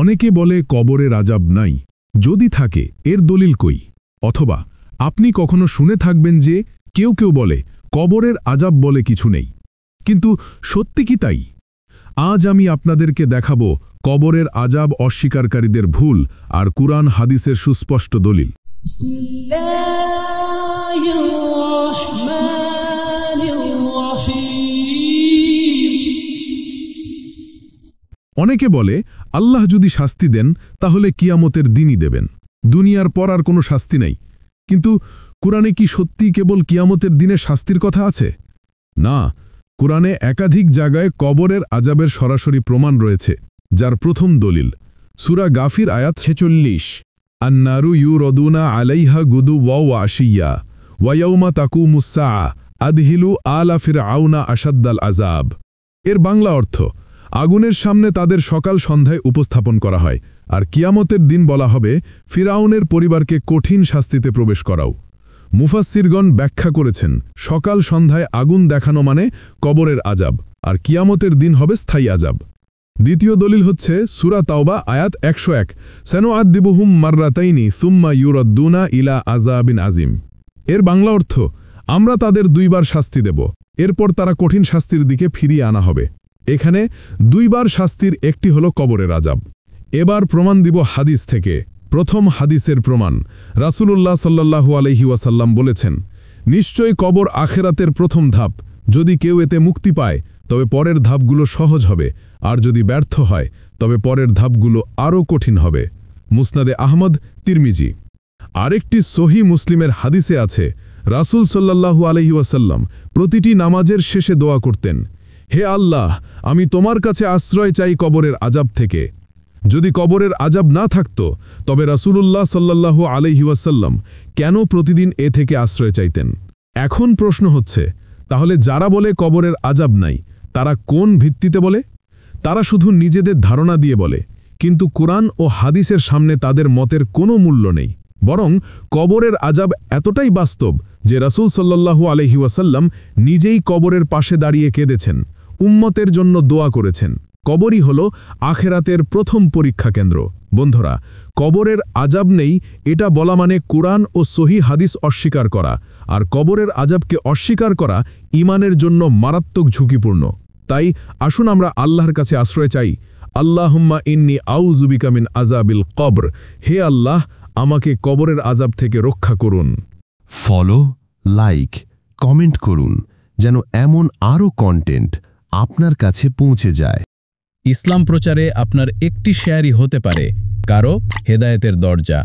অনেকে বলে কবরের আযাব নাই, যদি থাকে এর দলিল কই? অথবা আপনি কখনো শুনে থাকবেন যে কেউ কেউ বলে কবরের আযাব বলে কিছু নেই, কিন্তু সত্যি কি তাই? আজ আমি আপনাদেরকে দেখাবো কবরের আযাব অস্বীকারীদের ভুল আর কুরআন হাদিসের সুস্পষ্ট দলিল। অনেকে বলে আল্লাহ যদি শাস্তি দেন তাহলে কিয়ামতের দিনই দেবেন, দুনিয়ার পর আর কোনো শাস্তি নাই। কিন্তু কুরআনে কি সত্যি কেবল কিয়ামতের দিনে শাস্তির কথা আছে? না, কুরআনে একাধিক জায়গায় কবরের আযাবের সরাসরি প্রমাণ রয়েছে, যার প্রথম দলিল সূরা গাফির আয়াত 46, আন-নারু ইউরাদুনা আলাইহা গুদুওয়া ওয়া আশিয়্যা ওয়া ইয়াউমা তাকুমুস সাআ আদহিলু আলা ফিরআউনা আশাদ্দাল আযাব। এর বাংলা অর্থ, আগুনের সামনে তাদের সকাল সন্ধ্যায় উপস্থাপন করা হয়, আর কিয়ামতের দিন বলা হবে ফিরআউনের পরিবারকে কঠিন শাস্তিতে প্রবেশ করাও। মুফাসসিরগণ ব্যাখ্যা করেছেন, সকাল সন্ধ্যায় আগুন দেখানো মানে কবরের আযাব, আর কিয়ামতের দিন হবে স্থায়ী আযাব। দ্বিতীয় দলিল হচ্ছে সূরা তাওবা আয়াত 101, সানুআদ্দিবুহুম মাররাতাইনি সুম্মা ইউরাদ্দুনা ইলা আযাবিন আযীম। এর বাংলা অর্থ, আমরা তাদের দুইবার শাস্তি দেব, এরপর তারা কঠিন শাস্তির দিকে ফিরিয়ে আনা হবে। এখানে দুইবার শাস্তির একটি হলো কবরের আযাব। এবার প্রমাণ দিব হাদিস থেকে। প্রথম হাদিসের প্রমাণ, রাসূলুল্লাহ সাল্লাল্লাহু আলাইহি ওয়াসাল্লাম বলেছেন, নিশ্চয়ই কবর আখিরাতের প্রথম ধাপ, যদি কেউ এতে মুক্তি পায় তবে পরের ধাপগুলো সহজ হবে, আর যদি ব্যর্থ হয় তবে পরের ধাপগুলো আরও কঠিন হবে। মুসনাদে আহমদ, তিরমিজি। আরেকটি সহিহ মুসলিমের হাদিসে আছে, রাসূল সাল্লাল্লাহু আলাইহি ওয়াসাল্লাম প্রতিটি নামাজের শেষে দোয়া করতেন, হে আল্লাহ, আমি তোমার কাছে আশ্রয় চাই কবরের আযাব থেকে। যদি কবরের আযাব না থাকত তবে রাসূলুল্লাহ সাল্লাল্লাহু আলাইহি ওয়াসাল্লাম কেন প্রতিদিন এ থেকে আশ্রয় চাইতেন? এখন প্রশ্ন হচ্ছে, তাহলে যারা বলে কবরের আযাব নাই, তারা কোন ভিত্তিতে বলে? তারা শুধু নিজেদের ধারণা দিয়ে বলে, কিন্তু কুরআন ও হাদিসের সামনে তাদের মতের কোনো মূল্য নেই। বরং কবরের আযাব এতটাই বাস্তব যে রাসূল সাল্লাল্লাহু আলাইহি ওয়াসাল্লাম নিজেই কবরের পাশে দাঁড়িয়ে কেঁদেছেন, উম্মতের জন্য দোয়া করেছেন। কবরই হল আখিরাতের প্রথম পরীক্ষা কেন্দ্র। বন্ধুরা, কবরের আযাব নেই এটা বলা মানে কুরআন ও সহিহ হাদিস অস্বীকার করা, আর কবরের আযাবকে অস্বীকার করা ঈমানের জন্য মারাত্মক ঝুঁকিপূর্ণ। তাই আসুন আমরা আল্লাহর কাছে আশ্রয় চাই। আল্লাহুম্মা ইন্নী আউযু বিকা মিন আযাবিল কবর। হে আল্লাহ, আমাকে কবরের আযাব থেকে রক্ষা করুন। ফলো, লাইক, কমেন্ট করুন যেন এমন আরও কন্টেন্ট আপনার কাছে পৌঁছে যায়। ইসলাম প্রচারে আপনার একটি শেয়ারই হতে পারে কারো হেদায়েতের দরজা।